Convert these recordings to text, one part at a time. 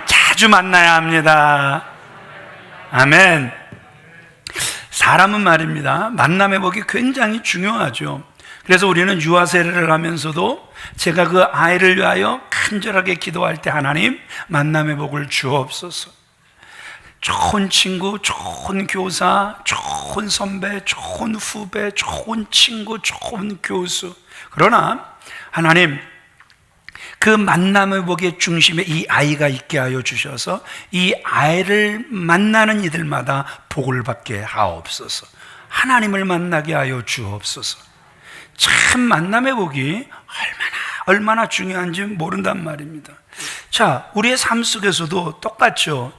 자주 만나야 합니다. 아멘. 사람은 말입니다, 만남의 복이 굉장히 중요하죠. 그래서 우리는 유아 세례를 하면서도 제가 그 아이를 위하여 간절하게 기도할 때, 하나님 만남의 복을 주옵소서. 좋은 친구, 좋은 교사, 좋은 선배, 좋은 후배, 좋은 친구, 좋은 교수. 그러나 하나님, 그 만남의 복의 중심에 이 아이가 있게 하여 주셔서 이 아이를 만나는 이들마다 복을 받게 하옵소서. 하나님을 만나게 하여 주옵소서. 참 만남의 복이 얼마나 중요한지 모른단 말입니다. 자, 우리의 삶 속에서도 똑같죠.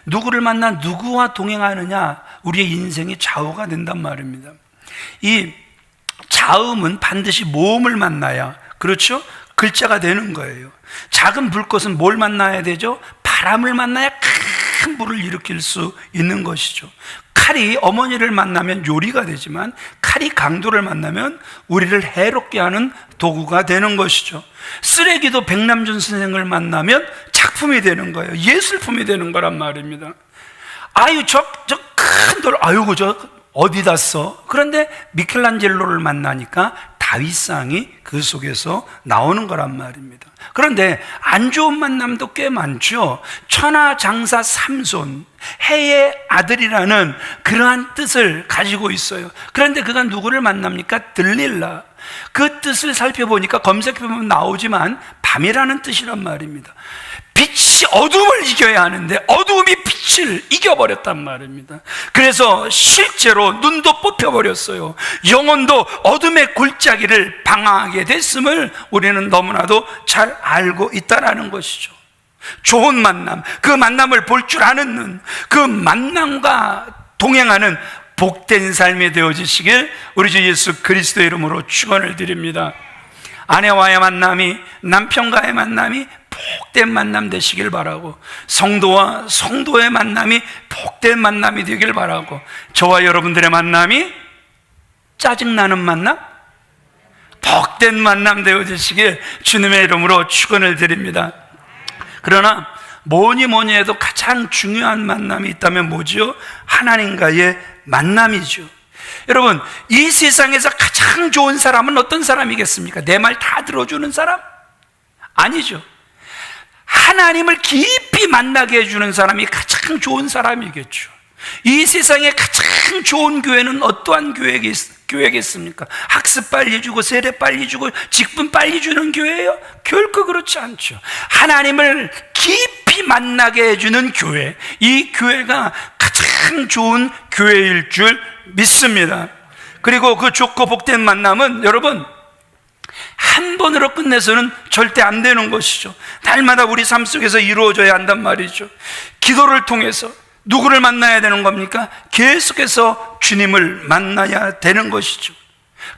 누구를 만나 누구와 동행하느냐, 우리의 인생이 좌우가 된단 말입니다. 이 자음은 반드시 모음을 만나야, 그렇죠? 글자가 되는 거예요. 작은 불꽃은 뭘 만나야 되죠? 바람을 만나야 큰 불을 일으킬 수 있는 것이죠. 칼이 어머니를 만나면 요리가 되지만 칼이 강도를 만나면 우리를 해롭게 하는 도구가 되는 것이죠. 쓰레기도 백남준 선생을 만나면 작품이 되는 거예요. 예술품이 되는 거란 말입니다. 아유, 저 큰 돌, 아유, 저 어디다 써? 그런데 미켈란젤로를 만나니까 다윗상이 그 속에서 나오는 거란 말입니다. 그런데 안 좋은 만남도 꽤 많죠. 천하장사 삼손, 해의 아들이라는 그러한 뜻을 가지고 있어요. 그런데 그가 누구를 만납니까? 들릴라. 그 뜻을 살펴보니까, 검색해보면 나오지만 밤이라는 뜻이란 말입니다. 빛이 어둠을 이겨야 하는데 어둠이 빛을 이겨버렸단 말입니다. 그래서 실제로 눈도 뽑혀버렸어요. 영혼도 어둠의 골짜기를 방황하게 됐음을 우리는 너무나도 잘 알고 있다는 것이죠. 좋은 만남, 그 만남을 볼 줄 아는 눈, 그 만남과 동행하는 복된 삶이 되어지시길 우리 주 예수 그리스도의 이름으로 축원을 드립니다. 아내와의 만남이, 남편과의 만남이 복된 만남 되시길 바라고, 성도와 성도의 만남이 복된 만남이 되길 바라고, 저와 여러분들의 만남이 짜증나는 만남, 복된 만남 되어지시길 주님의 이름으로 축원을 드립니다. 그러나 뭐니 해도 가장 중요한 만남이 있다면 뭐지요? 하나님과의 만남이죠. 여러분, 이 세상에서 가장 좋은 사람은 어떤 사람이겠습니까? 내 말 다 들어주는 사람? 아니죠. 하나님을 깊이 만나게 해주는 사람이 가장 좋은 사람이겠죠. 이 세상에 가장 좋은 교회는 어떠한 교회겠습니까? 학습 빨리 주고 세례 빨리 주고 직분 빨리 주는 교회예요? 결코 그렇지 않죠. 하나님을 깊이 만나게 해주는 교회, 이 교회가 가장 좋은 교회일 줄 믿습니다. 그리고 그 좋고 복된 만남은 여러분, 한 번으로 끝내서는 절대 안 되는 것이죠. 날마다 우리 삶 속에서 이루어져야 한단 말이죠. 기도를 통해서 누구를 만나야 되는 겁니까? 계속해서 주님을 만나야 되는 것이죠.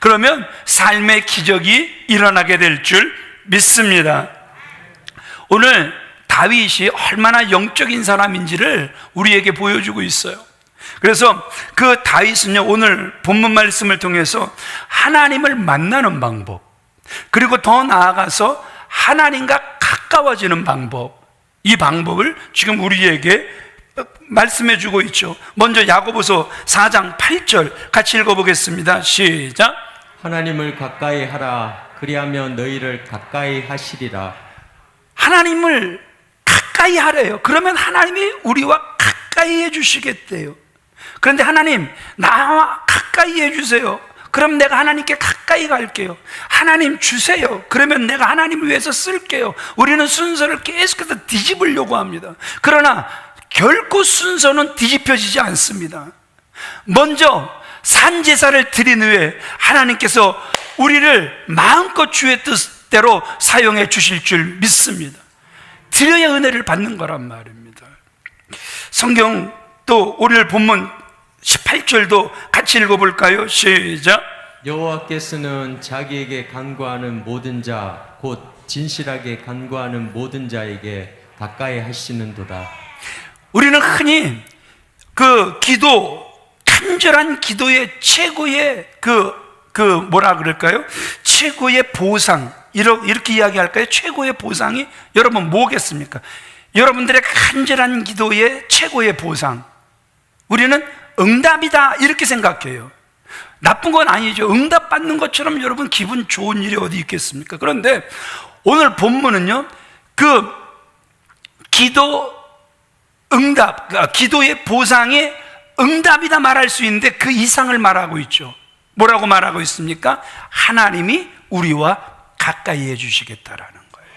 그러면 삶의 기적이 일어나게 될 줄 믿습니다. 오늘 다윗이 얼마나 영적인 사람인지를 우리에게 보여주고 있어요. 그래서 그 다윗은요, 오늘 본문 말씀을 통해서 하나님을 만나는 방법, 그리고 더 나아가서 하나님과 가까워지는 방법, 이 방법을 지금 우리에게 말씀해 주고 있죠. 먼저 야고보서 4장 8절 같이 읽어보겠습니다. 시작. 하나님을 가까이 하라. 그리하면 너희를 가까이 하시리라. 하나님을 가까이 하래요. 그러면 하나님이 우리와 가까이 해주시겠대요. 그런데 하나님, 나와 가까이 해주세요. 그럼 내가 하나님께 가까이 갈게요. 하나님 주세요. 그러면 내가 하나님을 위해서 쓸게요. 우리는 순서를 계속해서 뒤집으려고 합니다. 그러나 결코 순서는 뒤집혀지지 않습니다. 먼저 산제사를 드린 후에 하나님께서 우리를 마음껏 주의 뜻대로 사용해 주실 줄 믿습니다. 드려야 은혜를 받는 거란 말입니다. 성경 또 오늘 본문 18절도 같이 읽어볼까요? 시작. 여호와께서는 자기에게 간구하는 모든 자, 곧 진실하게 간구하는 모든 자에게 가까이 하시는도다. 우리는 흔히 그 기도, 간절한 기도의 최고의 뭐라 그럴까요? 최고의 보상, 이렇게 이야기할까요? 최고의 보상이 여러분 뭐겠습니까? 여러분들의 간절한 기도의 최고의 보상, 우리는 응답이다 이렇게 생각해요. 나쁜 건 아니죠. 응답받는 것처럼 여러분 기분 좋은 일이 어디 있겠습니까? 그런데 오늘 본문은요, 그 기도의 보상에 응답이다 말할 수 있는데 그 이상을 말하고 있죠. 뭐라고 말하고 있습니까? 하나님이 우리와 가까이 해주시겠다라는 거예요.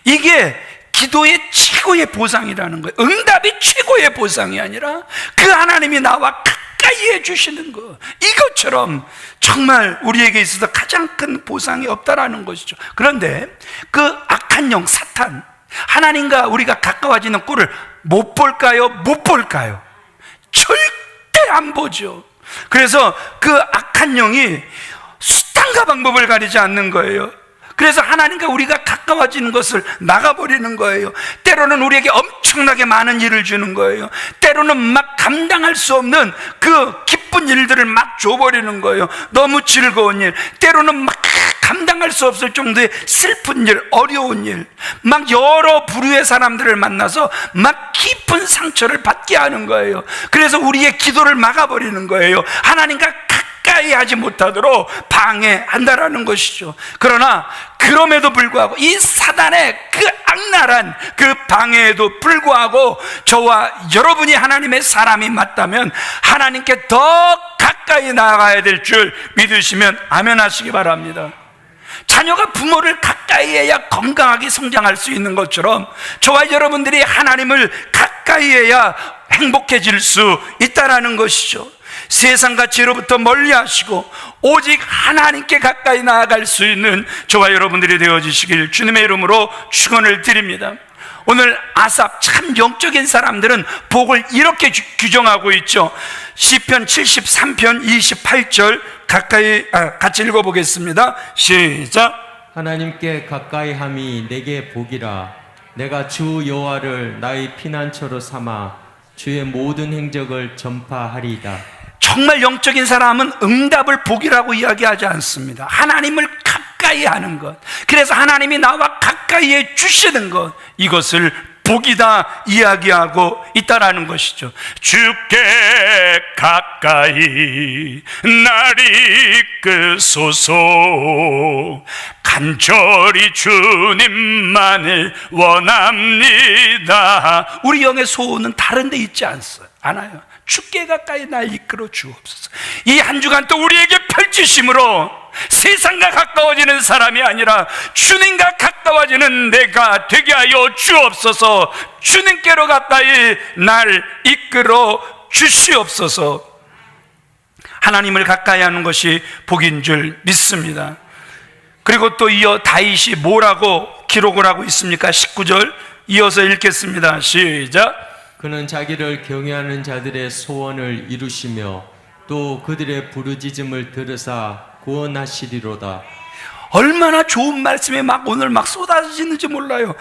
이게 기도의 최고의 보상이라는 거예요. 응답이 최고의 보상이 아니라 그 하나님이 나와 가까이 해주시는 것, 이것처럼 정말 우리에게 있어서 가장 큰 보상이 없다라는 것이죠. 그런데 그 악한 영 사탄, 하나님과 우리가 가까워지는 꼴을 못 볼까요? 못 볼까요? 절대 안 보죠. 그래서 그 악한 영이 수단과 방법을 가리지 않는 거예요. 그래서 하나님과 우리가 가까워지는 것을 막아버리는 거예요. 때로는 우리에게 엄청나게 많은 일을 주는 거예요. 때로는 막 감당할 수 없는 그 기쁜 일들을 막 줘버리는 거예요. 너무 즐거운 일, 때로는 막 감당할 수 없을 정도의 슬픈 일, 어려운 일, 막 여러 부류의 사람들을 만나서 막 깊은 상처를 받게 하는 거예요. 그래서 우리의 기도를 막아버리는 거예요. 하나님과 가까이 하지 못하도록 방해한다라는 것이죠. 그러나 그럼에도 불구하고 이 사단의 그 악랄한 그 방해에도 불구하고 저와 여러분이 하나님의 사람이 맞다면 하나님께 더 가까이 나아가야 될 줄 믿으시면 아멘 하시기 바랍니다. 자녀가 부모를 가까이 해야 건강하게 성장할 수 있는 것처럼 저와 여러분들이 하나님을 가까이 해야 행복해질 수 있다라는 것이죠. 세상과 죄로부터 멀리 하시고 오직 하나님께 가까이 나아갈 수 있는 저와 여러분들이 되어주시길 주님의 이름으로 축원을 드립니다. 오늘 아삽, 참 영적인 사람들은 복을 이렇게 규정하고 있죠. 시편 73편 28절 같이 읽어보겠습니다. 시작. 하나님께 가까이 함이 내게 복이라. 내가 주 여호와를 나의 피난처로 삼아 주의 모든 행적을 전파하리이다. 정말 영적인 사람은 응답을 복이라고 이야기하지 않습니다. 하나님을 가까이 하는 것, 그래서 하나님이 나와 가까이 해 주시는 것, 이것을 복이다 이야기하고 있다라는 것이죠. 주께 가까이 날 이끄소서. 간절히 주님만을 원합니다. 우리 영의 소원은 다른 데 있지 않아요. 주께 가까이 날 이끌어 주옵소서. 이 한 주간 또 우리에게 펼치심으로 세상과 가까워지는 사람이 아니라 주님과 가까워지는 내가 되게 하여 주옵소서. 주님께로 가까이 날 이끌어 주시옵소서. 하나님을 가까이 하는 것이 복인 줄 믿습니다. 그리고 또 이어 다윗이 뭐라고 기록을 하고 있습니까? 19절 이어서 읽겠습니다. 시작. 그는 자기를 경외하는 자들의 소원을 이루시며 또 그들의 부르짖음을 들으사 구원하시리로다. 얼마나 좋은 말씀이 오늘 쏟아지는지 몰라요.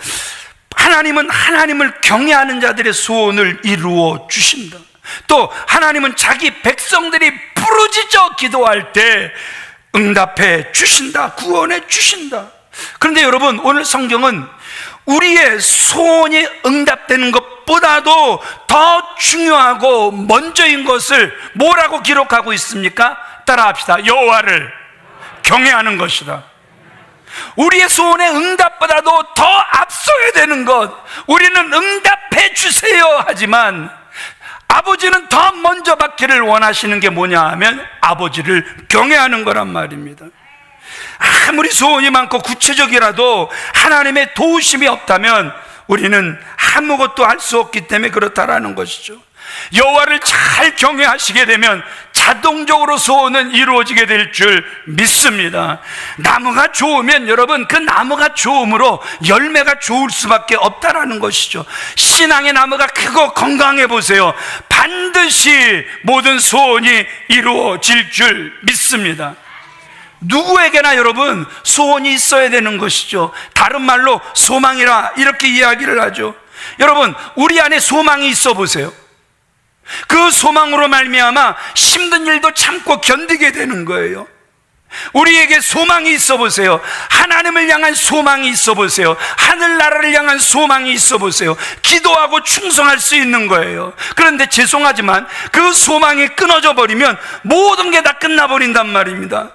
하나님은 하나님을 경외하는 자들의 소원을 이루어 주신다. 또 하나님은 자기 백성들이 부르짖어 기도할 때 응답해 주신다, 구원해 주신다. 그런데 여러분, 오늘 성경은 우리의 소원이 응답되는 것보다도 더 중요하고 먼저인 것을 뭐라고 기록하고 있습니까? 따라합시다. 여호와를 경외하는 것이다. 우리의 소원의 응답보다도 더 앞서야 되는 것, 우리는 응답해 주세요 하지만 아버지는 더 먼저 받기를 원하시는 게 뭐냐 하면 아버지를 경외하는 거란 말입니다. 아무리 소원이 많고 구체적이라도 하나님의 도우심이 없다면 우리는 아무것도 할 수 없기 때문에 그렇다라는 것이죠. 여호와를 잘 경외하시게 되면 자동적으로 소원은 이루어지게 될 줄 믿습니다. 나무가 좋으면 여러분, 그 나무가 좋음으로 열매가 좋을 수밖에 없다라는 것이죠. 신앙의 나무가 크고 건강해 보세요. 반드시 모든 소원이 이루어질 줄 믿습니다. 누구에게나 여러분 소원이 있어야 되는 것이죠. 다른 말로 소망이라 이렇게 이야기를 하죠. 여러분, 우리 안에 소망이 있어 보세요. 그 소망으로 말미암아 힘든 일도 참고 견디게 되는 거예요. 우리에게 소망이 있어 보세요. 하나님을 향한 소망이 있어 보세요. 하늘나라를 향한 소망이 있어 보세요. 기도하고 충성할 수 있는 거예요. 그런데 죄송하지만 그 소망이 끊어져 버리면 모든 게 다 끝나버린단 말입니다.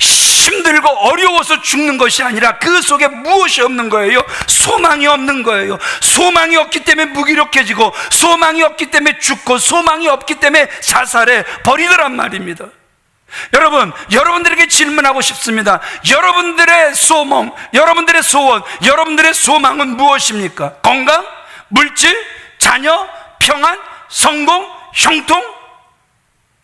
힘들고 어려워서 죽는 것이 아니라 그 속에 무엇이 없는 거예요? 소망이 없는 거예요. 소망이 없기 때문에 무기력해지고, 소망이 없기 때문에 죽고, 소망이 없기 때문에 자살해 버리더란 말입니다. 여러분, 여러분들에게 질문하고 싶습니다. 여러분들의 소망, 여러분들의 소원, 여러분들의 소망은 무엇입니까? 건강? 물질? 자녀? 평안? 성공? 형통?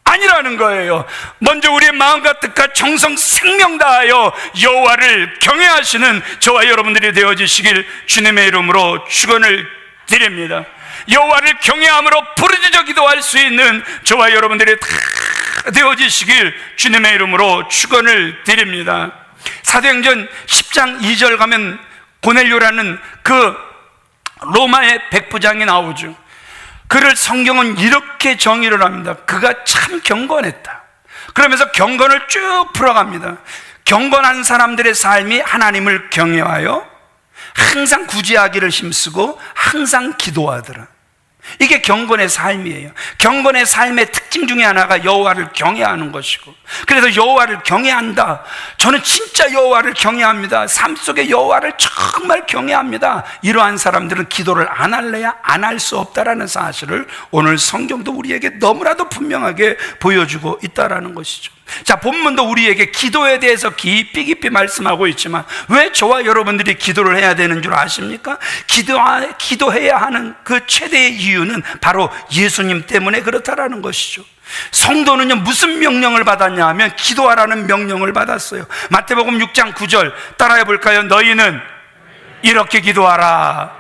아니라는 거예요. 먼저 우리의 마음과 뜻과 정성 생명 다하여 여호와를 경외하시는 저와 여러분들이 되어주시길 주님의 이름으로 축원을 드립니다. 여호와를 경외함으로 부르짖어 기도할 수 있는 저와 여러분들이 다 되어주시길 주님의 이름으로 축원을 드립니다. 사도행전 10장 2절 가면 고넬료라는 그 로마의 백부장이 나오죠. 그를 성경은 이렇게 정의를 합니다. 그가 참 경건했다. 그러면서 경건을 쭉 풀어갑니다. 경건한 사람들의 삶이 하나님을 경외하여 항상 구제하기를 힘쓰고 항상 기도하더라. 이게 경건의 삶이에요. 경건의 삶의 특징 중에 하나가 여호와를 경외하는 것이고, 그래서 여호와를 경외한다. 저는 진짜 여호와를 경외합니다. 삶 속에 여호와를 정말 경외합니다. 이러한 사람들은 기도를 안 할래야 안 할 수 없다라는 사실을 오늘 성경도 우리에게 너무나도 분명하게 보여주고 있다라는 것이죠. 자, 본문도 우리에게 기도에 대해서 깊이 말씀하고 있지만 왜 저와 여러분들이 기도를 해야 되는 줄 아십니까? 기도해야 하는 그 최대의 이유는 바로 예수님 때문에 그렇다라는 것이죠. 성도는요, 무슨 명령을 받았냐 하면 기도하라는 명령을 받았어요. 마태복음 6장 9절 따라해 볼까요? 너희는 이렇게 기도하라.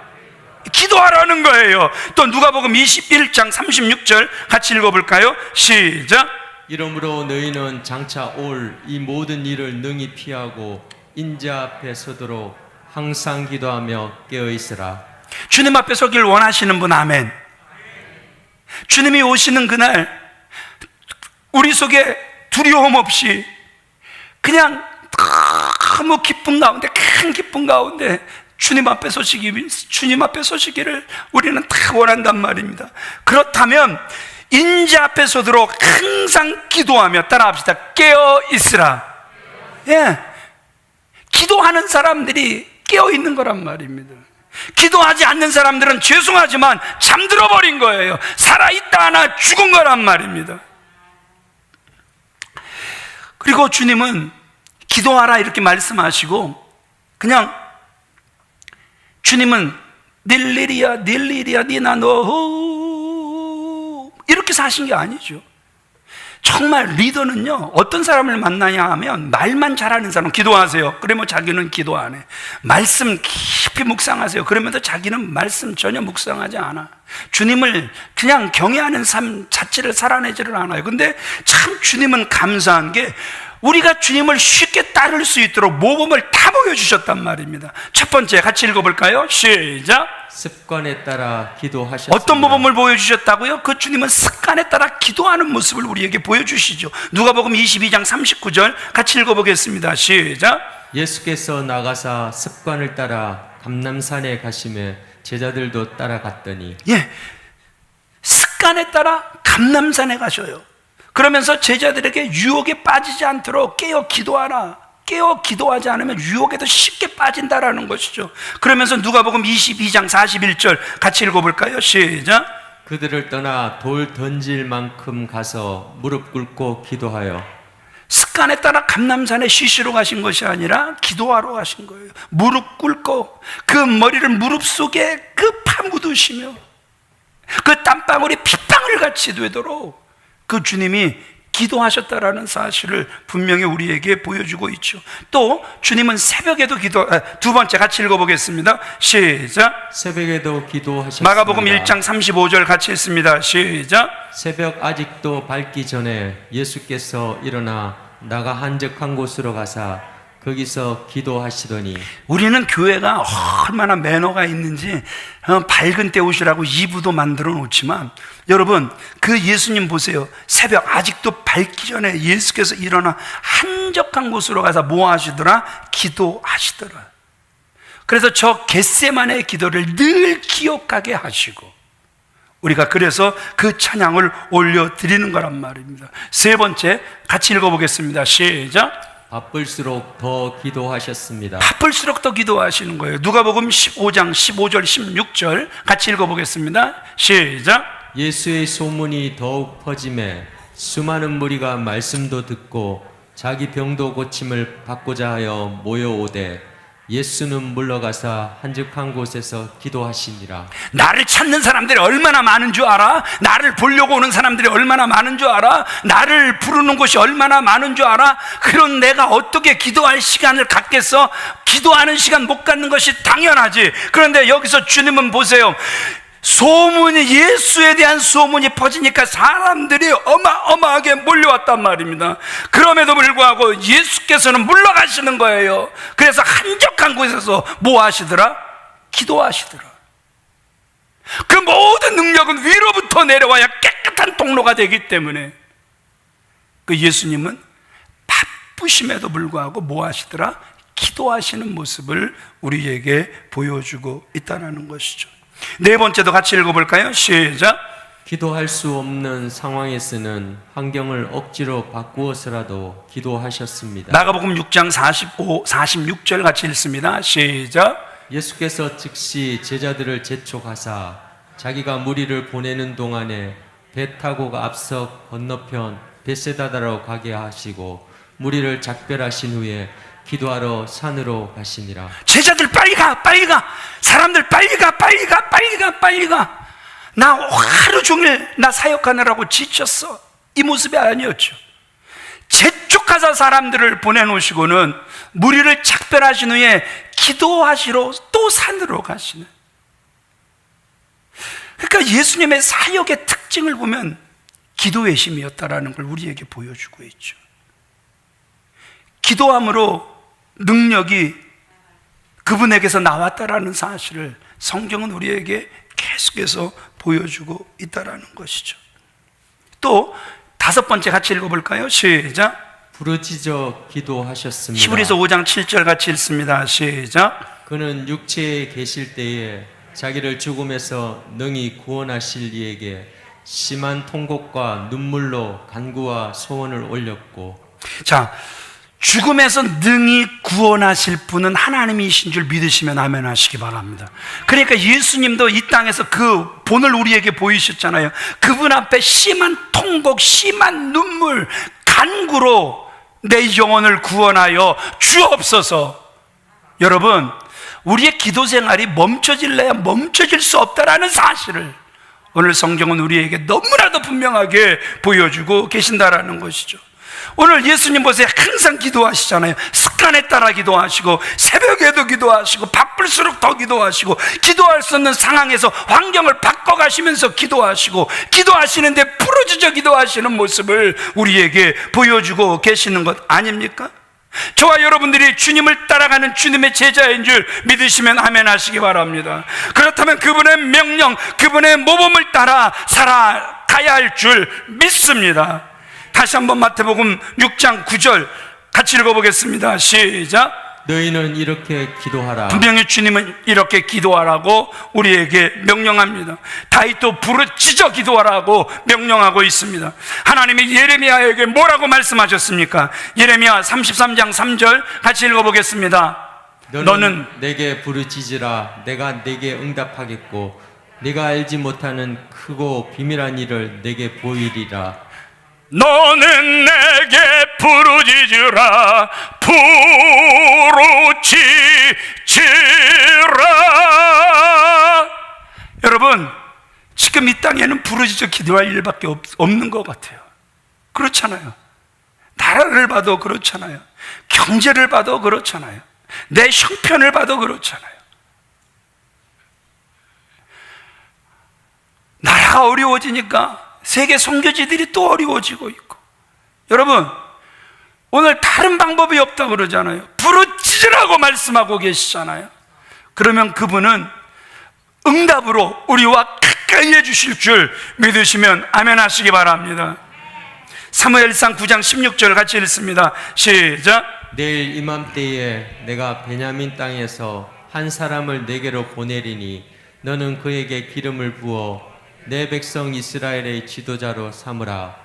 기도하라는 거예요. 또 누가복음 21장 36절 같이 읽어볼까요? 시작. 이러므로 너희는 장차 올 이 모든 일을 능히 피하고 인자 앞에 서도록 항상 기도하며 깨어 있으라. 주님 앞에 서길 원하시는 분, 아멘. 주님이 오시는 그날 우리 속에 두려움 없이 그냥 너무 기쁜 가운데, 큰 기쁜 가운데 주님 앞에 서시기를 우리는 다 원한단 말입니다. 그렇다면 인자 앞에 서도록 항상 기도하며, 따라합시다. 깨어 있으라. 예, 기도하는 사람들이 깨어 있는 거란 말입니다. 기도하지 않는 사람들은 죄송하지만 잠들어 버린 거예요. 살아있다 하나 죽은 거란 말입니다. 그리고 주님은 기도하라 이렇게 말씀하시고, 그냥 주님은 닐리리야 니나 너 이렇게 사신 게 아니죠. 정말 리더는요, 어떤 사람을 만나냐 하면 말만 잘하는 사람, 기도하세요. 그러면 자기는 기도 안 해. 말씀 깊이 묵상하세요. 그러면서 자기는 말씀 전혀 묵상하지 않아. 주님을 그냥 경외하는 삶 자체를 살아내지를 않아요. 근데 참 주님은 감사한 게 우리가 주님을 쉽게 따를 수 있도록 모범을 다 보여주셨단 말입니다. 첫 번째 같이 읽어볼까요? 시작. 습관에 따라 기도하셨습니다. 어떤 모범을 보여주셨다고요? 그 주님은 습관에 따라 기도하는 모습을 우리에게 보여주시죠. 누가복음 22장 39절 같이 읽어보겠습니다. 시작. 예수께서 나가사 습관을 따라 감람산에 가시매 제자들도 따라갔더니, 예, 습관에 따라 감람산에 가셔요. 그러면서 제자들에게 유혹에 빠지지 않도록 깨어 기도하라. 깨어 기도하지 않으면 유혹에도 쉽게 빠진다라는 것이죠. 그러면서 누가복음 22장 41절 같이 읽어볼까요? 시작. 그들을 떠나 돌 던질 만큼 가서 무릎 꿇고 기도하여. 습관에 따라 감람산에 쉬시러 가신 것이 아니라 기도하러 가신 거예요. 무릎 꿇고 그 머리를 무릎 속에 그 파묻으시며 그 땀방울이 핏방울 같이 되도록 그 주님이 기도하셨다라는 사실을 분명히 우리에게 보여주고 있죠. 또 주님은 새벽에도 두 번째 같이 읽어보겠습니다. 시작. 새벽에도 기도하셨습니다. 마가복음 1장 35절 같이 읽습니다. 시작. 새벽 아직도 밝기 전에 예수께서 일어나 나가 한적한 곳으로 가사 거기서 기도하시더니. 우리는 교회가 얼마나 매너가 있는지 밝은 때 오시라고 2부도 만들어 놓지만, 여러분 그 예수님 보세요. 새벽 아직도 밝기 전에 예수께서 일어나 한적한 곳으로 가서 뭐 하시더라? 기도하시더라. 그래서 저 겟세마네의 기도를 늘 기억하게 하시고, 우리가 그래서 그 찬양을 올려드리는 거란 말입니다. 세 번째, 같이 읽어보겠습니다. 시작. 바쁠수록 더 기도하셨습니다. 바쁠수록 더 기도하시는 거예요. 누가복음 15장 15절 16절 같이 읽어보겠습니다. 시작. 예수의 소문이 더욱 퍼짐에 수많은 무리가 말씀도 듣고 자기 병도 고침을 받고자 하여 모여오되 예수는 물러가사 한적한 곳에서 기도하시니라. 나를 찾는 사람들이 얼마나 많은 줄 알아? 나를 보려고 오는 사람들이 얼마나 많은 줄 알아? 나를 부르는 곳이 얼마나 많은 줄 알아? 그런 내가 어떻게 기도할 시간을 갖겠어? 기도하는 시간 못 갖는 것이 당연하지. 그런데 여기서 주님은 보세요. 소문이, 예수에 대한 소문이 퍼지니까 사람들이 어마어마하게 몰려왔단 말입니다. 그럼에도 불구하고 예수께서는 물러가시는 거예요. 그래서 한적한 곳에서 뭐 하시더라? 기도하시더라. 그 모든 능력은 위로부터 내려와야 깨끗한 통로가 되기 때문에 그 예수님은 바쁘심에도 불구하고 뭐 하시더라? 기도하시는 모습을 우리에게 보여주고 있다는 것이죠. 네 번째도 같이 읽어볼까요? 시작. 기도할 수 없는 상황에서는 환경을 억지로 바꾸어서라도 기도하셨습니다. 마가복음 6장 45, 46절 같이 읽습니다. 시작. 예수께서 즉시 제자들을 재촉하사 자기가 무리를 보내는 동안에 배 타고 앞서 건너편 베세다다로 가게 하시고 무리를 작별하신 후에 기도하러 산으로 가시니라. 제자들 빨리 가, 빨리 가. 사람들 빨리 가, 빨리 가, 빨리 가, 빨리 가. 나 하루 종일 나 사역하느라고 지쳤어. 이 모습이 아니었죠. 재촉하사 사람들을 보내놓으시고는 무리를 작별하신 후에 기도하시러 또 산으로 가시는. 그러니까 예수님의 사역의 특징을 보면 기도의 힘이었다라는 걸 우리에게 보여주고 있죠. 기도함으로 능력이 그분에게서 나왔다라는 사실을 성경은 우리에게 계속해서 보여주고 있다라는 것이죠. 또 다섯 번째 같이 읽어볼까요? 시작. 부르짖어 기도하셨습니다. 히브리서 5장 7절 같이 읽습니다. 시작. 그는 육체에 계실 때에 자기를 죽음에서 능히 구원하실 이에게 심한 통곡과 눈물로 간구와 소원을 올렸고. 자, 죽음에서 능히 구원하실 분은 하나님이신 줄 믿으시면 아멘 하시기 바랍니다. 그러니까 예수님도 이 땅에서 그 본을 우리에게 보이셨잖아요. 그분 앞에 심한 통곡, 심한 눈물, 간구로 내 영혼을 구원하여 주옵소서. 여러분, 우리의 기도 생활이 멈춰질래야 멈춰질 수 없다라는 사실을 오늘 성경은 우리에게 너무나도 분명하게 보여주고 계신다라는 것이죠. 오늘 예수님 보세요. 항상 기도하시잖아요. 습관에 따라 기도하시고 새벽에도 기도하시고 바쁠수록 더 기도하시고 기도할 수 없는 상황에서 환경을 바꿔가시면서 기도하시고 기도하시는데 부르짖어 기도하시는 모습을 우리에게 보여주고 계시는 것 아닙니까? 저와 여러분들이 주님을 따라가는 주님의 제자인 줄 믿으시면 아멘 하시기 바랍니다. 그렇다면 그분의 명령, 그분의 모범을 따라 살아가야 할 줄 믿습니다. 다시 한번 마태복음 6장 9절 같이 읽어보겠습니다. 시작. 너희는 이렇게 기도하라. 분명히 주님은 이렇게 기도하라고 우리에게 명령합니다. 다윗도 부르짖어 기도하라고 명령하고 있습니다. 하나님이 예레미야에게 뭐라고 말씀하셨습니까? 예레미야 33장 3절 같이 읽어보겠습니다. 너는 내게 부르짖으라. 내가 내게 응답하겠고 네가 알지 못하는 크고 비밀한 일을 내게 보이리라. 너는 내게 부르짖으라. 부르짖으라. 여러분, 지금 이 땅에는 부르짖어 기도할 일밖에 없는 것 같아요. 그렇잖아요. 나라를 봐도 그렇잖아요. 경제를 봐도 그렇잖아요. 내 형편을 봐도 그렇잖아요. 나라가 어려워지니까 세계 선교지들이 또 어려워지고 있고. 여러분, 오늘 다른 방법이 없다고 그러잖아요. 부르짖으라고 말씀하고 계시잖아요. 그러면 그분은 응답으로 우리와 가까이 해주실 줄 믿으시면 아멘 하시기 바랍니다. 사무엘상 9장 16절 같이 읽습니다. 시작. 내일 이맘때에 내가 베냐민 땅에서 한 사람을 내게로 보내리니 너는 그에게 기름을 부어 내 백성 이스라엘의 지도자로 삼으라.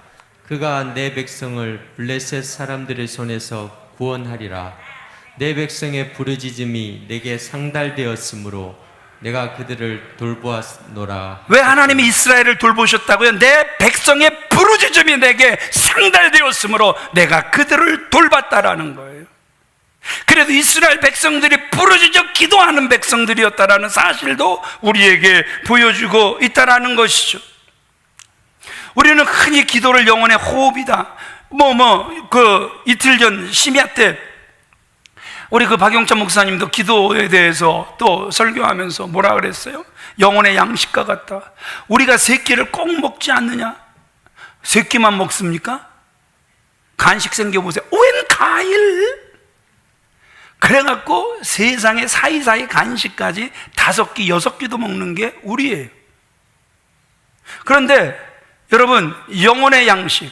그가 내 백성을 블레셋 사람들의 손에서 구원하리라. 내 백성의 부르짖음이 내게 상달되었으므로 내가 그들을 돌보았노라. 왜 하나님이 이스라엘을 돌보셨다고요? 내 백성의 부르짖음이 내게 상달되었으므로 내가 그들을 돌봤다라는 거예요. 그래도 이스라엘 백성들이 부르짖어 기도하는 백성들이었다라는 사실도 우리에게 보여주고 있다라는 것이죠. 우리는 흔히 기도를 영혼의 호흡이다. 이틀 전 심야 때 우리 박용찬 목사님도 기도에 대해서 또 설교하면서 뭐라 그랬어요? 영혼의 양식과 같다. 우리가 세 끼를 꼭 먹지 않느냐? 세 끼만 먹습니까? 간식 생겨보세요. 웬 과일? 그래갖고 세상에 사이사이 간식까지 5끼, 6끼도 먹는 게 우리예요. 그런데 여러분, 영혼의 양식,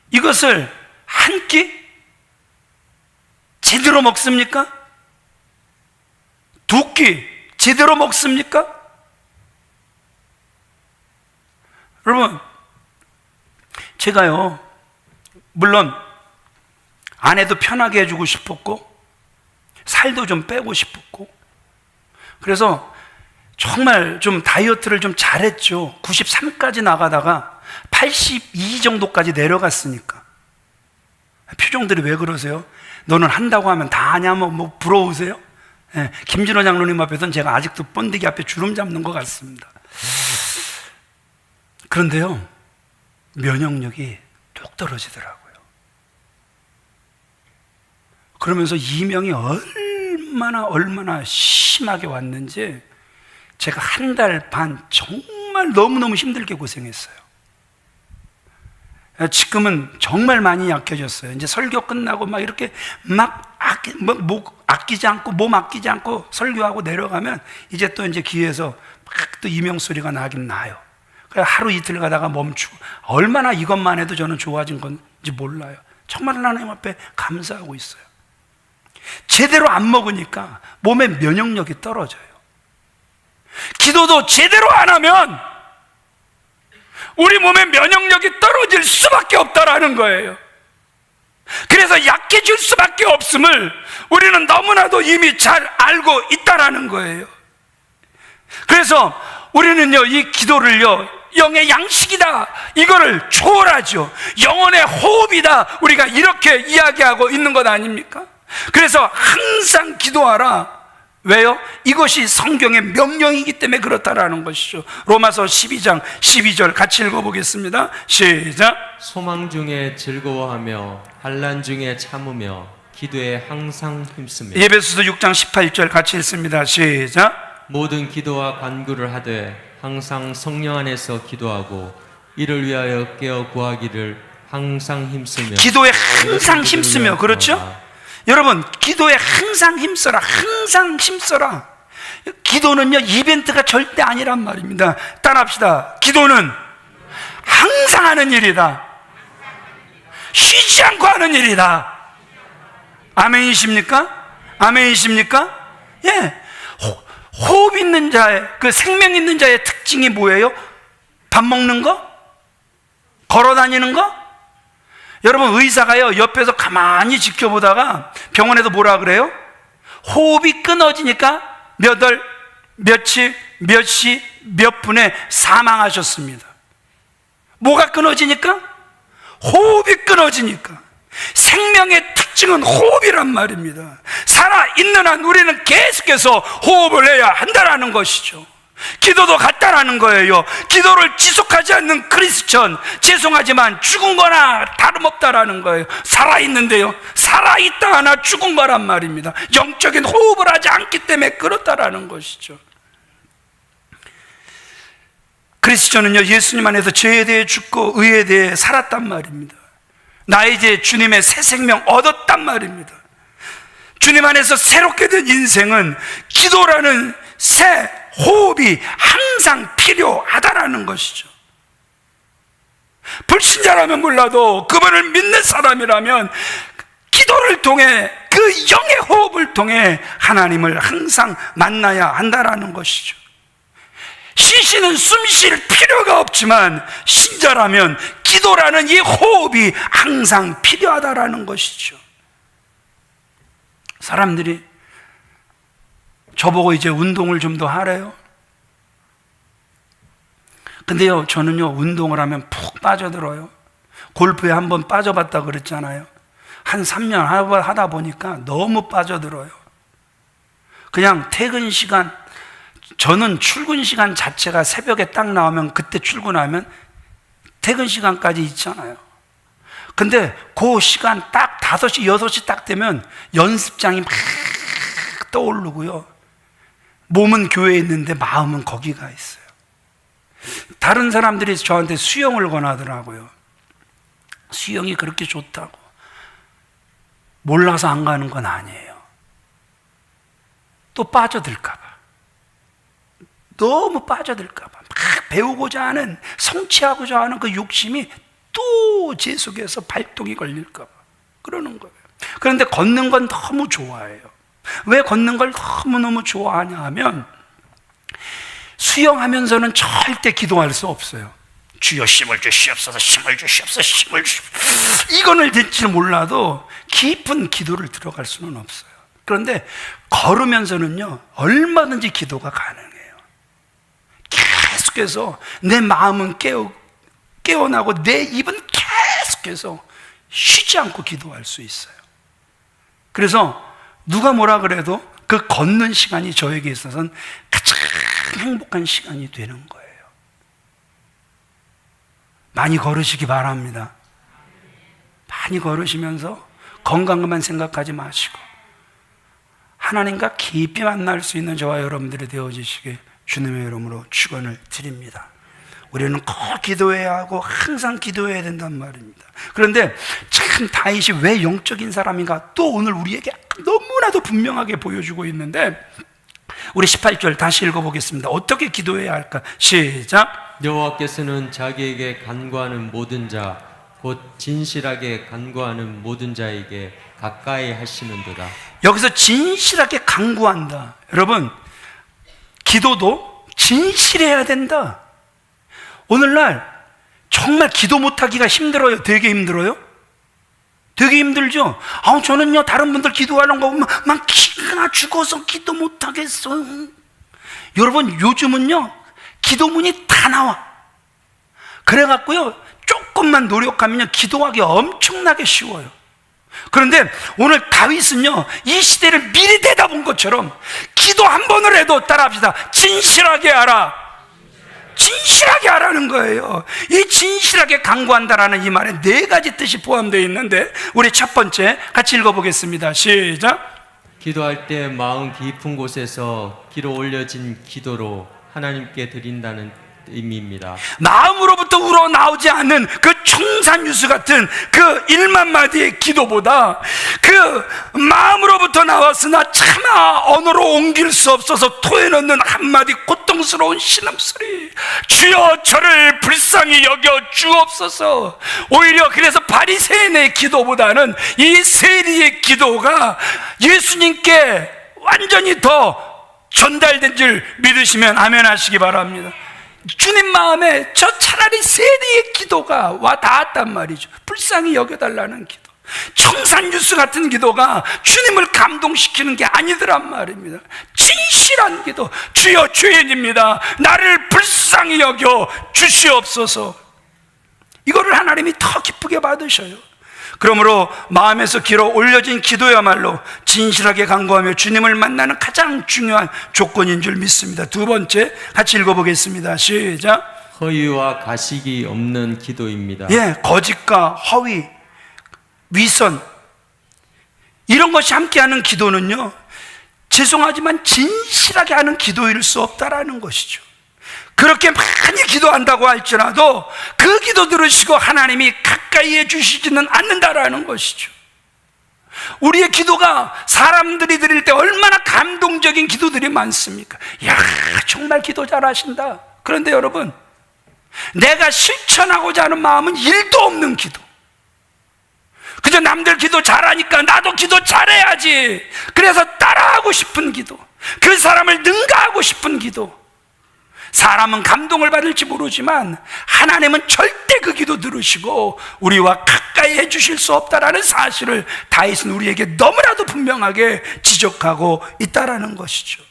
이것을 한 끼? 제대로 먹습니까? 2끼? 제대로 먹습니까? 여러분, 제가요, 물론 아내도 편하게 해주고 싶었고 살도 좀 빼고 싶었고, 그래서 정말 좀 다이어트를 좀 잘했죠. 93까지 나가다가 82 정도까지 내려갔으니까. 표정들이 왜 그러세요? 너는 한다고 하면 다 하냐? 뭐 부러우세요? 예, 김진호 장로님 앞에서는 제가 아직도 번데기 앞에 주름 잡는 것 같습니다. 그런데요, 면역력이 뚝 떨어지더라고요. 그러면서 이명이 얼마나 심하게 왔는지 제가 1달 반 정말 너무너무 힘들게 고생했어요. 지금은 정말 많이 약해졌어요. 이제 설교 끝나고 막 이렇게 아끼지 않고 몸 아끼지 않고 설교하고 내려가면 이제 또 이제 귀에서 막 또 이명 소리가 나긴 나요. 그래서 하루 이틀 가다가 멈추고, 얼마나 이것만 해도 저는 좋아진 건지 몰라요. 정말 하나님 앞에 감사하고 있어요. 제대로 안 먹으니까 몸의 면역력이 떨어져요. 기도도 제대로 안 하면 우리 몸의 면역력이 떨어질 수밖에 없다라는 거예요. 그래서 약해질 수밖에 없음을 우리는 너무나도 이미 잘 알고 있다라는 거예요. 그래서 우리는요, 이 기도를요, 영의 양식이다, 이거를 초월하죠. 영혼의 호흡이다, 우리가 이렇게 이야기하고 있는 것 아닙니까? 그래서 항상 기도하라. 왜요? 이것이 성경의 명령이기 때문에 그렇다라는 것이죠. 로마서 12장 12절 같이 읽어보겠습니다. 시작. 소망 중에 즐거워하며 환난 중에 참으며 기도에 항상 힘쓰며. 에베소서 6장 18절 같이 읽습니다. 시작. 모든 기도와 간구를 하되 항상 성령 안에서 기도하고 이를 위하여 깨어 구하기를 항상 힘쓰며. 기도에 항상 힘쓰며, 그렇죠? 여러분, 기도에 항상 힘써라. 항상 힘써라. 기도는요, 이벤트가 절대 아니란 말입니다. 따라합시다. 기도는 항상 하는 일이다. 쉬지 않고 하는 일이다. 아멘이십니까? 아멘이십니까? 예. 호흡 있는 자의, 그 생명 있는 자의 특징이 뭐예요? 밥 먹는 거? 걸어 다니는 거? 여러분, 의사가요, 옆에서 가만히 지켜보다가 병원에서 뭐라 그래요? 호흡이 끊어지니까 몇 월, 며칠, 몇 시, 몇 분에 사망하셨습니다. 뭐가 끊어지니까? 호흡이 끊어지니까. 생명의 특징은 호흡이란 말입니다. 살아있는 한 우리는 계속해서 호흡을 해야 한다라는 것이죠. 기도도 같다라는 거예요. 기도를 지속하지 않는 크리스천, 죄송하지만 죽은 거나 다름없다라는 거예요. 살아있는데요, 살아있다 하나 죽은 거란 말입니다. 영적인 호흡을 하지 않기 때문에 그렇다라는 것이죠. 크리스천은요, 예수님 안에서 죄에 대해 죽고 의에 대해 살았단 말입니다. 나의 죄 주님의 새 생명 얻었단 말입니다. 주님 안에서 새롭게 된 인생은 기도라는 새 호흡이 항상 필요하다라는 것이죠. 불신자라면 몰라도 그분을 믿는 사람이라면 기도를 통해 그 영의 호흡을 통해 하나님을 항상 만나야 한다라는 것이죠. 시신은 숨 쉴 필요가 없지만 신자라면 기도라는 이 호흡이 항상 필요하다라는 것이죠. 사람들이 저보고 이제 운동을 좀 더 하래요. 근데요, 저는요, 운동을 하면 푹 빠져들어요. 골프에 한번 빠져봤다 그랬잖아요. 한 3년 하다 보니까 너무 빠져들어요. 그냥 퇴근 시간, 저는 출근 시간 자체가 새벽에 딱 나오면 그때 출근하면 퇴근 시간까지 있잖아요. 근데 그 시간 딱 5시, 6시 딱 되면 연습장이 막 떠오르고요. 몸은 교회에 있는데 마음은 거기 가 있어요. 다른 사람들이 저한테 수영을 권하더라고요. 수영이 그렇게 좋다고. 몰라서 안 가는 건 아니에요. 또 빠져들까 봐. 너무 빠져들까 봐. 막 배우고자 하는, 성취하고자 하는 그 욕심이 또 제 속에서 발동이 걸릴까 봐 그러는 거예요. 그런데 걷는 건 너무 좋아해요. 왜 걷는 걸 너무너무 좋아하냐 하면 수영하면서는 절대 기도할 수 없어요. 주여 힘을 주시옵소서, 힘을 주시옵소서, 힘을 주시옵소서. 이거는 될지 몰라도 깊은 기도를 들어갈 수는 없어요. 그런데 걸으면서는요, 얼마든지 기도가 가능해요. 계속해서 내 마음은 깨어나고 내 입은 계속해서 쉬지 않고 기도할 수 있어요. 그래서 누가 뭐라 그래도 그 걷는 시간이 저에게 있어서는 가장 행복한 시간이 되는 거예요. 많이 걸으시기 바랍니다. 많이 걸으시면서 건강만 생각하지 마시고 하나님과 깊이 만날 수 있는 저와 여러분들이 되어지시길 주님의 이름으로 축원을 드립니다. 우리는 꼭 기도해야 하고 항상 기도해야 된단 말입니다. 그런데 참 다윗이 왜 영적인 사람인가 또 오늘 우리에게 너무나도 분명하게 보여주고 있는데 우리 18절 다시 읽어보겠습니다. 어떻게 기도해야 할까? 시작. 여호와께서는 자기에게 간구하는 모든 자, 곧 진실하게 간구하는 모든 자에게 가까이 하시는도다. 여기서 진실하게 간구한다. 여러분, 기도도 진실해야 된다. 오늘날 정말 기도 못하기가 힘들어요. 되게 힘들어요. 되게 힘들죠. 저는요 다른 분들 기도하는 거 보면 막 기가 죽어서 기도 못하겠어요. 여러분, 요즘은요 기도문이 다 나와. 그래갖고요 조금만 노력하면요 기도하기 엄청나게 쉬워요. 그런데 오늘 다윗은요 이 시대를 미리 내다본 것처럼 기도 한 번을 해도 따라합시다. 진실하게 하라. 진실하게 하라는 거예요. 이 진실하게 간구한다라는 이 말에 4가지 뜻이 포함되어 있는데 우리 첫 번째 같이 읽어보겠습니다. 시작. 기도할 때 마음 깊은 곳에서 길어 올려진 기도로 하나님께 드린다는 의미입니다. 마음으로부터 우러나오지 않는 그 청산유수 같은 그 1만 마디의 기도보다 그 마음으로부터 나왔으나 차마 언어로 옮길 수 없어서 토해 넣는 한마디 고통스러운 신음소리, 주여 저를 불쌍히 여겨 주옵소서. 오히려 그래서 바리새인의 기도보다는 이 세리의 기도가 예수님께 완전히 더 전달된 줄 믿으시면 아멘 하시기 바랍니다. 주님 마음에 저 차라리 세리의 기도가 와 닿았단 말이죠. 불쌍히 여겨달라는 기도, 청산유수 같은 기도가 주님을 감동시키는 게 아니더란 말입니다. 진실한 기도, 주여 죄인입니다, 나를 불쌍히 여겨 주시옵소서. 이거를 하나님이 더 기쁘게 받으셔요. 그러므로 마음에서 길어 올려진 기도야말로 진실하게 간구하며 주님을 만나는 가장 중요한 조건인 줄 믿습니다. 두 번째 같이 읽어보겠습니다. 시작. 허위와 가식이 없는 기도입니다. 거짓과 허위, 위선 이런 것이 함께하는 기도는요 죄송하지만 진실하게 하는 기도일 수 없다라는 것이죠. 그렇게 많이 기도한다고 할지라도 그 기도 들으시고 하나님이 가까이에 주시지는 않는다라는 것이죠. 우리의 기도가 사람들이 드릴 때 얼마나 감동적인 기도들이 많습니까? 야, 정말 기도 잘하신다. 그런데 여러분, 내가 실천하고자 하는 마음은 1도 없는 기도. 그저 남들 기도 잘하니까 나도 기도 잘해야지. 그래서 따라하고 싶은 기도, 그 사람을 능가하고 싶은 기도. 사람은 감동을 받을지 모르지만 하나님은 절대 그 기도 들으시고 우리와 가까이 해주실 수 없다라는 사실을 다윗은 우리에게 너무나도 분명하게 지적하고 있다라는 것이죠.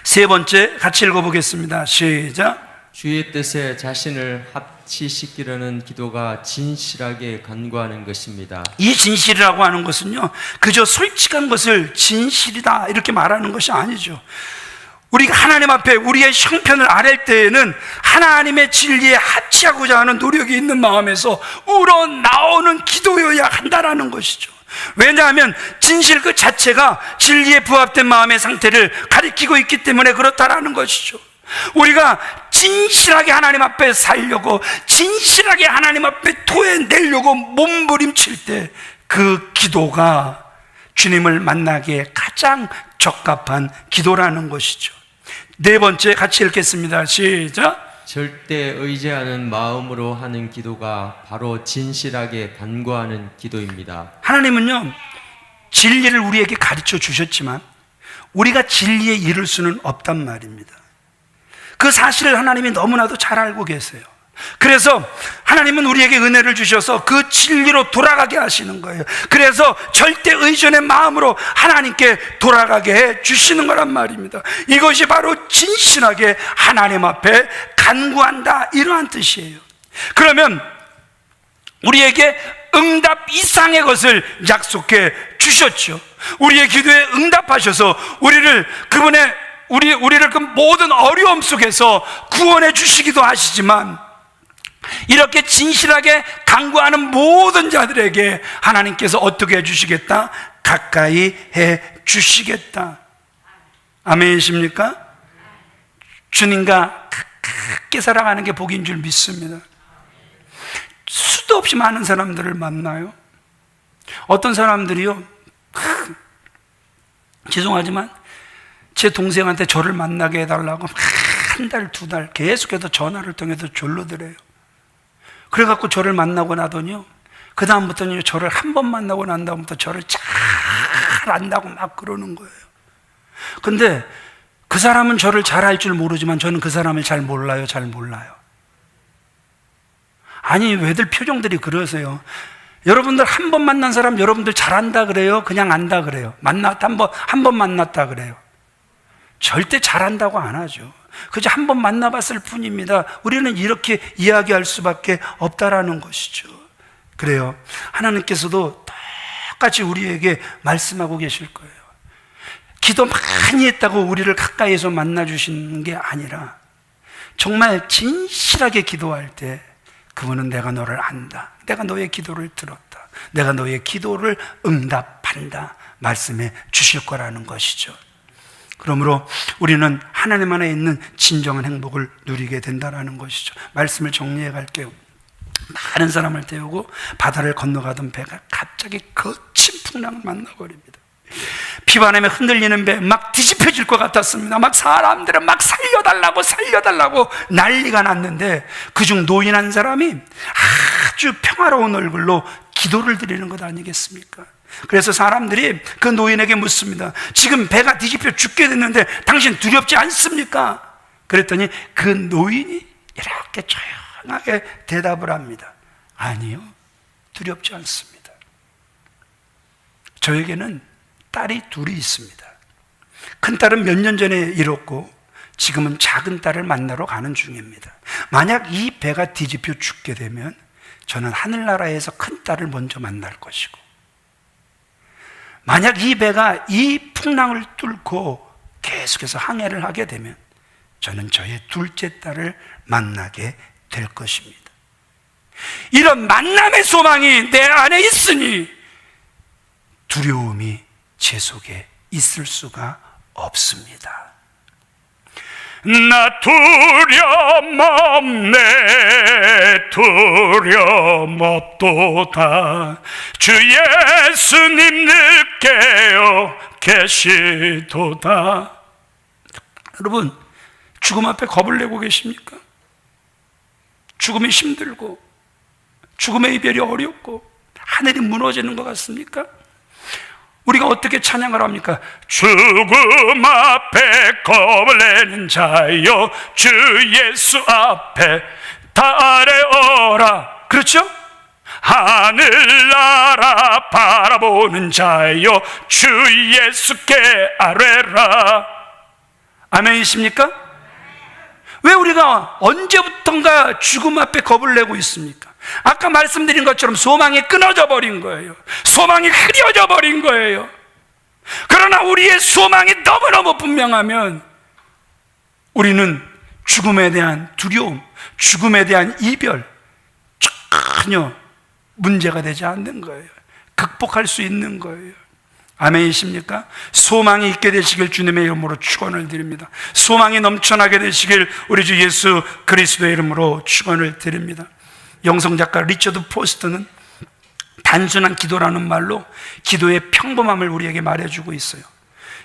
세 번째, 같이 읽어보겠습니다. 시작. 주의 뜻에 자신을 합치시키려는 기도가 진실하게 간구하는 것입니다. 이 진실이라고 하는 것은요, 그저 솔직한 것을 진실이다 이렇게 말하는 것이 아니죠. 우리가 하나님 앞에 우리의 형편을 아랠 때에는 하나님의 진리에 합치하고자 하는 노력이 있는 마음에서 우러나오는 기도여야 한다라는 것이죠. 왜냐하면 진실 그 자체가 진리에 부합된 마음의 상태를 가리키고 있기 때문에 그렇다라는 것이죠. 우리가 진실하게 하나님 앞에 살려고, 진실하게 하나님 앞에 토해내려고 몸부림칠 때 그 기도가 주님을 만나기에 가장 적합한 기도라는 것이죠. 네 번째, 같이 읽겠습니다. 시작. 절대 의지하는 마음으로 하는 기도가 바로 진실하게 간구하는 기도입니다. 하나님은요, 진리를 우리에게 가르쳐 주셨지만 우리가 진리에 이를 수는 없단 말입니다. 그 사실을 하나님이 너무나도 잘 알고 계세요. 그래서 하나님은 우리에게 은혜를 주셔서 그 진리로 돌아가게 하시는 거예요. 그래서 절대 의존의 마음으로 하나님께 돌아가게 해 주시는 거란 말입니다. 이것이 바로 진실하게 하나님 앞에 간구한다, 이러한 뜻이에요. 그러면 우리에게 응답 이상의 것을 약속해 주셨죠. 우리의 기도에 응답하셔서 우리를 그 모든 어려움 속에서 구원해 주시기도 하시지만, 이렇게 진실하게 간구하는 모든 자들에게 하나님께서 어떻게 해주시겠다? 가까이 해주시겠다. 아멘이십니까? 주님과 가깝게 살아가는 게 복인 줄 믿습니다. 수도 없이 많은 사람들을 만나요. 어떤 사람들이요, 죄송하지만 제 동생한테 저를 만나게 해달라고 한 달, 두 달 계속해서 전화를 통해서 졸로드려요. 그래갖고 저를 만나고 나더니요, 그 다음부터는 저를 한 번 만나고 난 다음부터 저를 잘 안다고 막 그러는 거예요. 근데 그 사람은 저를 잘 알 줄 모르지만 저는 그 사람을 잘 몰라요. 아니, 왜들 표정들이 그러세요? 여러분들 한 번 만난 사람 여러분들 잘 안다 그래요? 그냥 안다 그래요? 한 번 만났다 그래요? 절대 잘 안다고 안 하죠. 그저 한 번 만나봤을 뿐입니다. 우리는 이렇게 이야기할 수밖에 없다라는 것이죠. 그래요. 하나님께서도 똑같이 우리에게 말씀하고 계실 거예요. 기도 많이 했다고 우리를 가까이에서 만나주시는 게 아니라 정말 진실하게 기도할 때 그분은 내가 너를 안다, 내가 너의 기도를 들었다, 내가 너의 기도를 응답한다 말씀해 주실 거라는 것이죠. 그러므로 우리는 하나님 안에 있는 진정한 행복을 누리게 된다는 것이죠. 말씀을 정리해 갈게요. 많은 사람을 태우고 바다를 건너가던 배가 갑자기 거친 풍랑을 만나버립니다. 비바람에 흔들리는 배, 막 뒤집혀질 것 같았습니다. 막 사람들은 막 살려달라고 난리가 났는데, 그중 노인 한 사람이 아주 평화로운 얼굴로 기도를 드리는 것 아니겠습니까? 그래서 사람들이 그 노인에게 묻습니다. 지금 배가 뒤집혀 죽게 됐는데 당신 두렵지 않습니까? 그랬더니 그 노인이 이렇게 조용하게 대답을 합니다. 아니요, 두렵지 않습니다. 저에게는 딸이 둘이 있습니다. 큰 딸은 몇 년 전에 잃었고 지금은 작은 딸을 만나러 가는 중입니다. 만약 이 배가 뒤집혀 죽게 되면 저는 하늘나라에서 큰 딸을 먼저 만날 것이고, 만약 이 배가 이 풍랑을 뚫고 계속해서 항해를 하게 되면 저는 저의 둘째 딸을 만나게 될 것입니다. 이런 만남의 소망이 내 안에 있으니 두려움이 제 속에 있을 수가 없습니다. 나 두려움 없네, 두려움 없도다. 주 예수님 늘 깨어 계시도다. 여러분, 죽음 앞에 겁을 내고 계십니까? 죽음이 힘들고 죽음의 이별이 어렵고 하늘이 무너지는 것 같습니까? 우리가 어떻게 찬양을 합니까? 죽음 앞에 겁을 내는 자여 주 예수 앞에 달려오라. 그렇죠? 하늘나라 바라보는 자여 주 예수께 아뢰라. 아멘이십니까? 왜 우리가 언제부턴가 죽음 앞에 겁을 내고 있습니까? 아까 말씀드린 것처럼 소망이 끊어져 버린 거예요. 소망이 흐려져 버린 거예요. 그러나 우리의 소망이 너무너무 분명하면 우리는 죽음에 대한 두려움, 죽음에 대한 이별 전혀 문제가 되지 않는 거예요. 극복할 수 있는 거예요. 아멘이십니까? 소망이 있게 되시길 주님의 이름으로 축원을 드립니다. 소망이 넘쳐나게 되시길 우리 주 예수 그리스도의 이름으로 축원을 드립니다. 영성작가 리처드 포스트는 단순한 기도라는 말로 기도의 평범함을 우리에게 말해주고 있어요.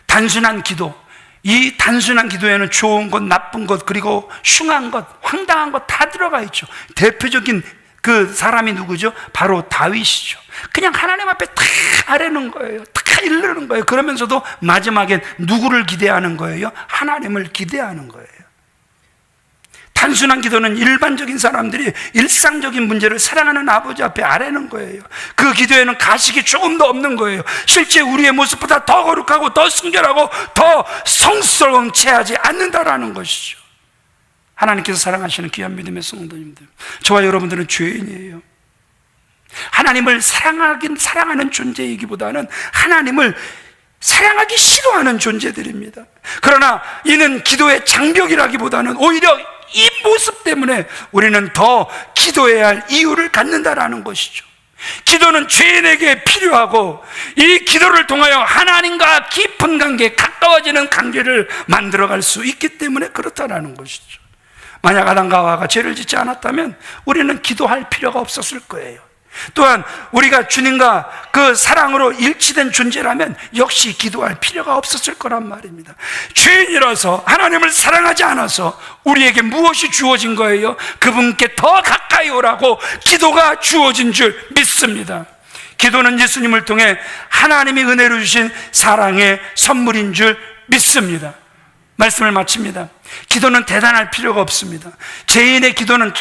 단순한 기도, 이 단순한 기도에는 좋은 것, 나쁜 것, 그리고 흉한 것, 황당한 것 다 들어가 있죠. 대표적인 그 사람이 누구죠? 바로 다윗이죠. 그냥 하나님 앞에 다 아뢰는 거예요. 다 이르는 거예요. 그러면서도 마지막엔 누구를 기대하는 거예요? 하나님을 기대하는 거예요. 단순한 기도는 일반적인 사람들이 일상적인 문제를 사랑하는 아버지 앞에 아뢰는 거예요. 그 기도에는 가식이 조금도 없는 거예요. 실제 우리의 모습보다 더 거룩하고 더 순결하고 더 성스러움 채하지 않는다라는 것이죠. 하나님께서 사랑하시는 귀한 믿음의 성도님들, 저와 여러분들은 죄인이에요. 하나님을 사랑하는 존재이기보다는 하나님을 사랑하기 싫어하는 존재들입니다. 그러나 이는 기도의 장벽이라기보다는 오히려 이 모습 때문에 우리는 더 기도해야 할 이유를 갖는다라는 것이죠. 기도는 죄인에게 필요하고 이 기도를 통하여 하나님과 깊은 관계, 가까워지는 관계를 만들어갈 수 있기 때문에 그렇다라는 것이죠. 만약 아담과 하와가 죄를 짓지 않았다면 우리는 기도할 필요가 없었을 거예요. 또한 우리가 주님과 그 사랑으로 일치된 존재라면 역시 기도할 필요가 없었을 거란 말입니다. 죄인이라서 하나님을 사랑하지 않아서 우리에게 무엇이 주어진 거예요? 그분께 더 가까이 오라고 기도가 주어진 줄 믿습니다. 기도는 예수님을 통해 하나님이 은혜로 주신 사랑의 선물인 줄 믿습니다. 말씀을 마칩니다. 기도는 대단할 필요가 없습니다. 죄인의 기도는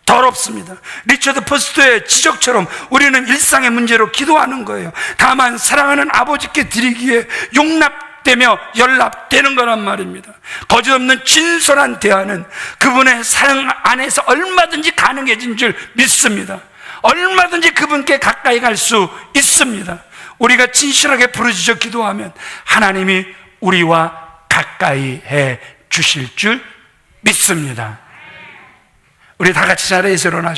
더럽습니다. 리처드 포스트의 지적처럼 우리는 일상의 문제로 기도하는 거예요. 다만 사랑하는 아버지께 드리기에 용납되며 연락되는 거란 말입니다. 거짓없는 진솔한 대화는 그분의 사랑 안에서 얼마든지 가능해진 줄 믿습니다. 얼마든지 그분께 가까이 갈 수 있습니다. 우리가 진실하게 부르짖어 기도하면 하나님이 우리와 가까이 해 주실 줄 믿습니다. 우리 다 같이 자리에서 일어나시죠.